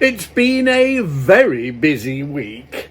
It's been a very busy week.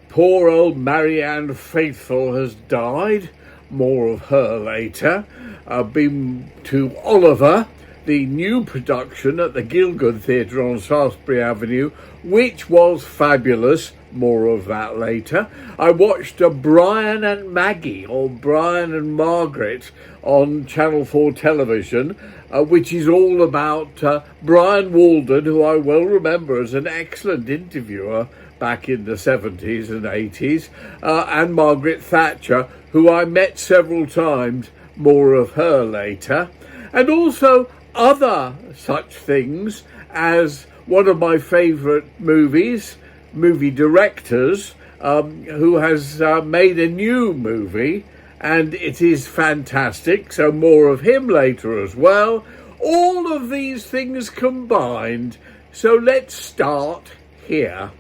Poor old Marianne Faithfull has died. More of her later. I've been to Oliver, the new production at the Gielgud Theatre on Shaftesbury Avenue, which was fabulous. More of that later. I watched Brian and Maggie, or Brian and Margaret, on Channel 4 television, which is all about Brian Walden, who I well remember as an excellent interviewer back in the 70s and 80s, and Margaret Thatcher, who I met several times. More of her later. And also other such things as one of my favourite movie directors, who has made a new movie, and it is fantastic, so more of him later as well. All of these things combined, so let's start here.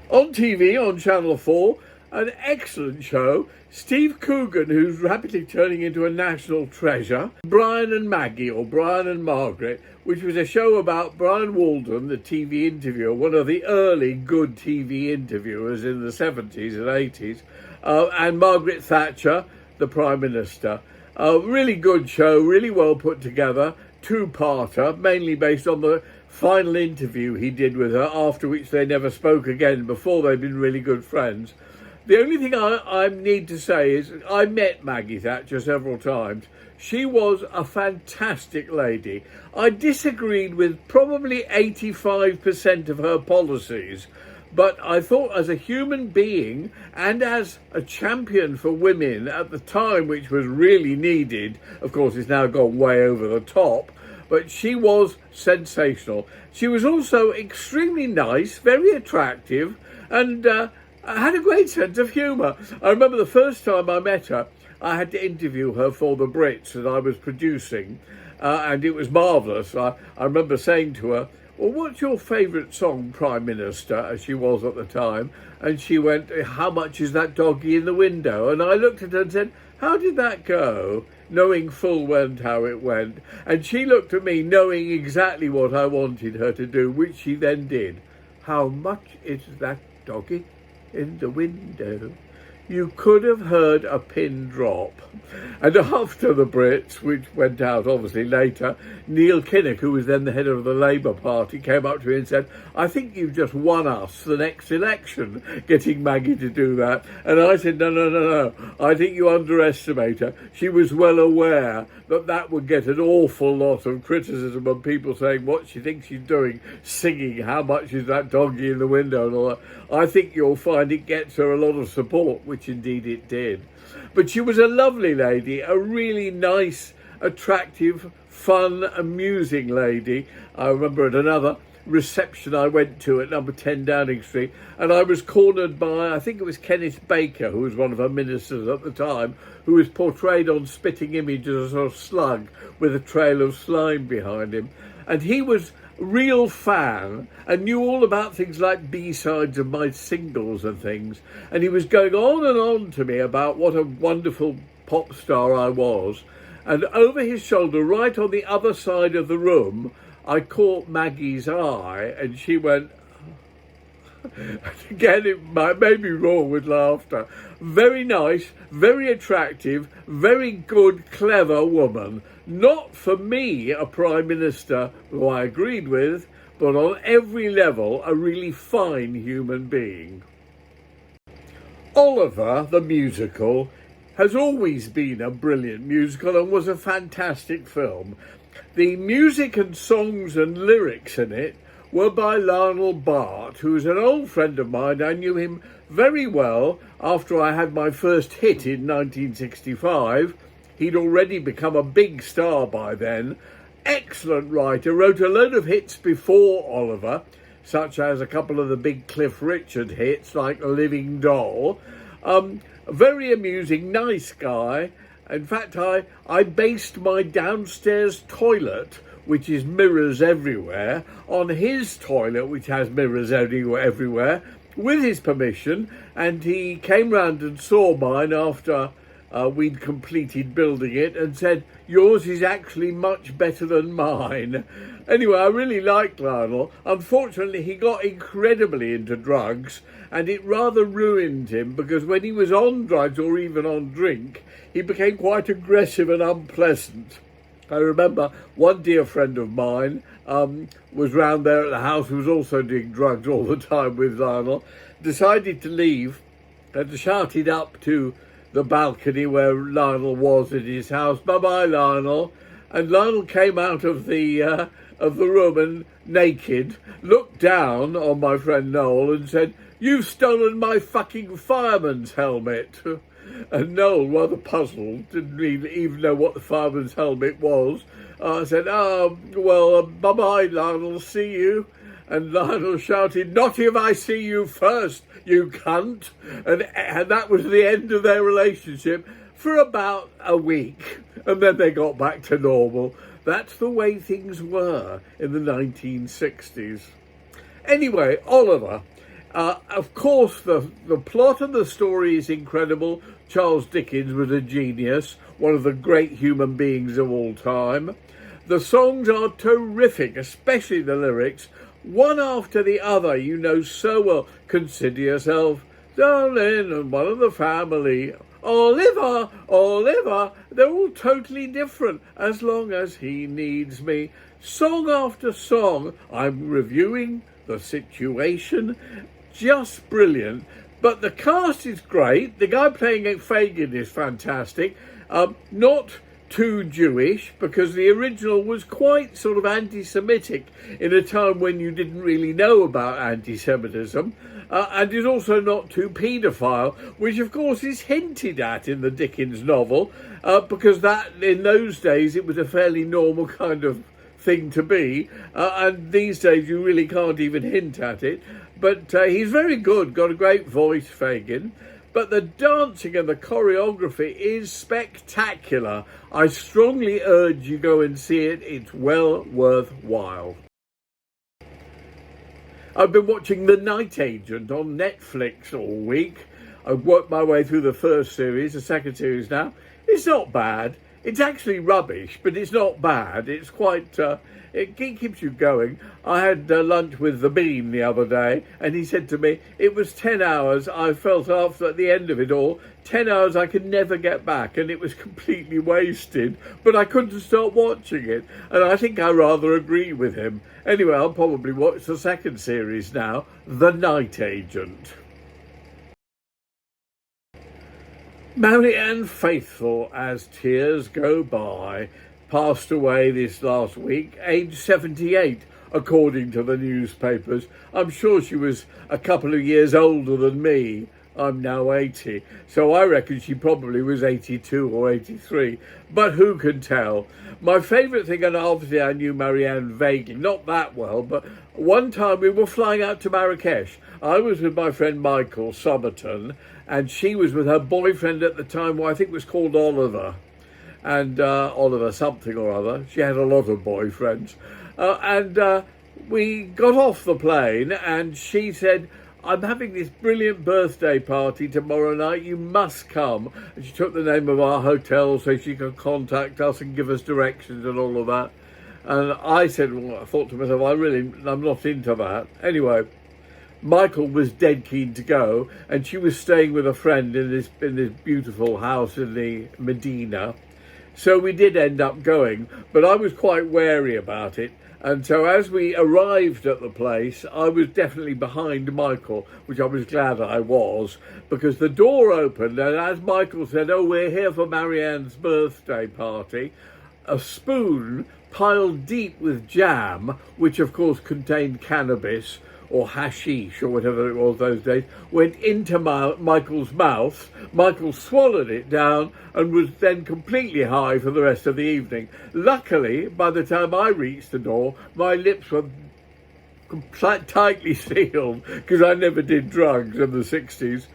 On TV, on Channel 4, an excellent show, Steve Coogan, who's rapidly turning into a national treasure, Brian and Maggie, or Brian and Margaret, which was a show about Brian Walden, the TV interviewer, one of the early good TV interviewers in the 70s and 80s, and Margaret Thatcher, the Prime Minister. A really good show, really well put together, two-parter, mainly based on the final interview he did with her, after which they never spoke again. Before they'd been really good friends. The only thing I need to say is I met Maggie Thatcher several times. She was a fantastic lady. I disagreed with probably 85% of her policies, but I thought as a human being and as a champion for women at the time, which was really needed, of course it's now gone way over the top, but she was sensational. She was also extremely nice, very attractive, and I had a great sense of humour. I remember the first time I met her, I had to interview her for the Brits that I was producing, and it was marvellous. I remember saying to her, well, what's your favourite song, Prime Minister, as she was at the time? And she went, how much is that doggy in the window? And I looked at her and said, how did that go? Knowing full well how it went. And she looked at me knowing exactly what I wanted her to do, which she then did. How much is that doggy in the window? You could have heard a pin drop. And after the Brits, which went out obviously later, Neil Kinnock, who was then the head of the Labour Party, came up to me and said, I think you've just won us the next election, getting Maggie to do that. And I said, no, I think you underestimate her. She was well aware that that would get an awful lot of criticism and people saying what she thinks she's doing, singing how much is that doggy in the window and all that. I think you'll find it gets her a lot of support, which indeed it did. But she was a lovely lady, a really nice, attractive, fun, amusing lady. I remember at another reception I went to at number 10 Downing Street, and I was cornered by, I think it was Kenneth Baker, who was one of her ministers at the time, who was portrayed on spitting image as a sort of slug with a trail of slime behind him. And he was real fan and knew all about things like B-sides of my singles and things, and he was going on and on to me about what a wonderful pop star I was. And over his shoulder, right on the other side of the room, I caught Maggie's eye, and she went, again, it made me roar with laughter. Very nice, very attractive, very good, clever woman. Not for me a Prime Minister who I agreed with, but on every level a really fine human being. Oliver, the musical, has always been a brilliant musical and was a fantastic film. The music and songs and lyrics in it were by Lionel Bart, who is an old friend of mine. I knew him very well after I had my first hit in 1965. He'd already become a big star by then. Excellent writer, wrote a load of hits before Oliver, such as a couple of the big Cliff Richard hits like Living Doll. Very amusing, nice guy. In fact, I based my downstairs toilet, which is mirrors everywhere, on his toilet, which has mirrors everywhere, with his permission. And he came round and saw mine after we'd completed building it, and said, "Yours is actually much better than mine." Anyway, I really liked Lionel. Unfortunately, he got incredibly into drugs, and it rather ruined him, because when he was on drugs or even on drink, he became quite aggressive and unpleasant. I remember one dear friend of mine was round there at the house, who was also doing drugs all the time with Lionel, decided to leave and shouted up to the balcony where Lionel was in his house, "Bye-bye, Lionel." And Lionel came out of the room and naked, looked down on my friend Noel and said, "You've stolen my fucking fireman's helmet." And Noel, rather puzzled, didn't even know what the fireman's helmet was, said, well, bye-bye, Lionel, see you." And Lionel shouted, "Not if I see you first, you cunt." And that was the end of their relationship for about a week. And then they got back to normal. That's the way things were in the 1960s. Anyway, Oliver. Of course, the plot and the story is incredible. Charles Dickens was a genius, one of the great human beings of all time. The songs are terrific, especially the lyrics. One after the other, you know so well. "Consider yourself, darling, and one of the family. Oliver, Oliver." They're all totally different. "As long as he needs me." Song after song, I'm reviewing the situation. Just brilliant. But the cast is great. The guy playing Fagin is fantastic. Not too Jewish, because the original was quite sort of anti-Semitic in a time when you didn't really know about anti-Semitism. And is also not too paedophile, which of course is hinted at in the Dickens novel, because that in those days it was a fairly normal kind of thing to be, and these days you really can't even hint at it. But he's very good, got a great voice, Fagin. But the dancing and the choreography is spectacular. I strongly urge you go and see it. It's well worthwhile. I've been watching The Night Agent on Netflix all week. I've worked my way through the first series, the second series now. It's not bad. It's actually rubbish, but it's not bad. It's quite, it keeps you going. I had lunch with the Bean the other day, and he said to me, it was 10 hours. I felt after at the end of it all, 10 hours I could never get back, and it was completely wasted, but I couldn't stop watching it. And I think I rather agree with him. Anyway, I'll probably watch the second series now, The Night Agent. Marianne Faithfull, as tears go by, passed away this last week, aged 78, according to the newspapers. I'm sure she was a couple of years older than me. I'm now 80, so I reckon she probably was 82 or 83, but who can tell? My favourite thing, and obviously I knew Marianne vaguely, not that well, but one time we were flying out to Marrakesh. I was with my friend Michael Somerton, and she was with her boyfriend at the time, who I think was called Oliver, and Oliver something or other. She had a lot of boyfriends. And we got off the plane, and she said, I'm having this brilliant birthday party tomorrow night. You must come. And she took the name of our hotel so she could contact us and give us directions and all of that. And I said, well, I thought to myself, I'm not into that. Anyway, Michael was dead keen to go, and she was staying with a friend in this beautiful house in the Medina. So we did end up going, but I was quite wary about it. And so as we arrived at the place, I was definitely behind Michael, which I was glad I was, because the door opened, and as Michael said, oh, we're here for Marianne's birthday party, a spoon piled deep with jam, which of course contained cannabis, or hashish, or whatever it was those days, went into Michael's mouth. Michael swallowed it down and was then completely high for the rest of the evening. Luckily, by the time I reached the door, my lips were tightly sealed, because I never did drugs in the 60s.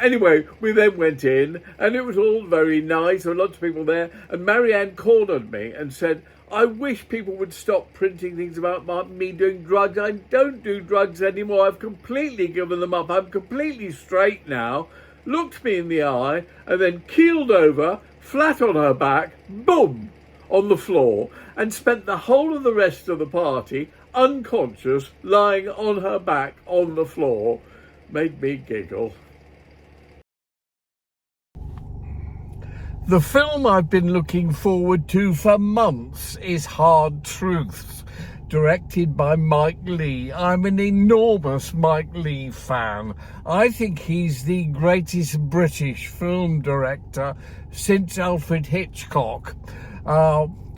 Anyway, we then went in, and it was all very nice. There were lots of people there, and Marianne cornered me and said, I wish people would stop printing things about me doing drugs. I don't do drugs anymore. I've completely given them up. I'm completely straight now. looked me in the eye, and then keeled over, flat on her back, boom, on the floor, and spent the whole of the rest of the party unconscious, lying on her back on the floor. Made me giggle. The film I've been looking forward to for months is Hard Truths, directed by Mike Leigh. I'm an enormous Mike Leigh fan. I think he's the greatest British film director since Alfred Hitchcock.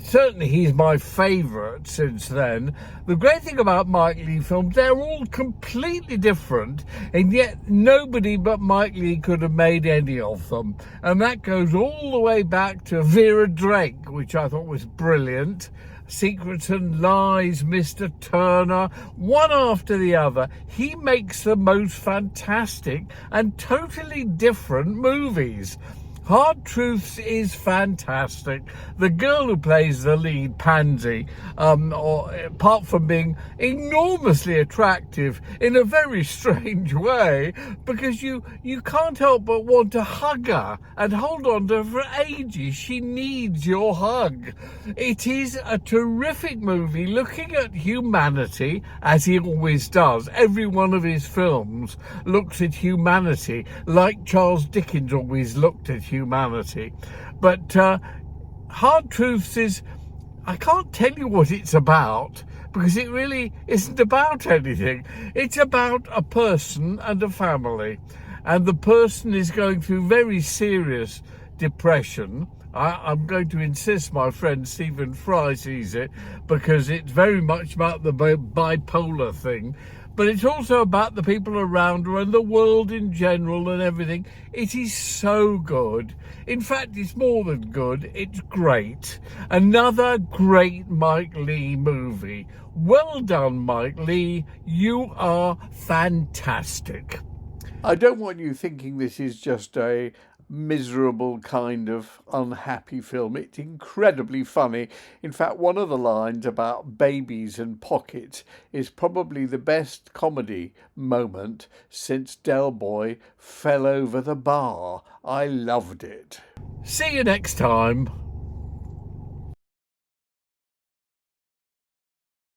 Certainly he's my favourite since then. The great thing about Mike Leigh films, they're all completely different, and yet nobody but Mike Leigh could have made any of them. And that goes all the way back to Vera Drake, which I thought was brilliant. Secrets and Lies, Mr. Turner, one after the other. He makes the most fantastic and totally different movies. Hard Truths is fantastic. The girl who plays the lead, Pansy, apart from being enormously attractive in a very strange way, because you can't help but want to hug her and hold on to her for ages. She needs your hug. It is a terrific movie looking at humanity, as he always does. Every one of his films looks at humanity like Charles Dickens always looked at humanity. But Hard Truths is, I can't tell you what it's about, because it really isn't about anything. It's about a person and a family, and the person is going through very serious depression. I'm going to insist my friend Stephen Fry sees it, because it's very much about the bipolar thing. But it's also about the people around her and the world in general and everything. It is so good. In fact, it's more than good. It's great. Another great Mike Leigh movie. Well done, Mike Leigh. You are fantastic. I don't want you thinking this is just a miserable kind of unhappy film. It's incredibly funny. In fact, one of the lines about babies and pockets is probably the best comedy moment since Del Boy fell over the bar. I loved it. See you next time.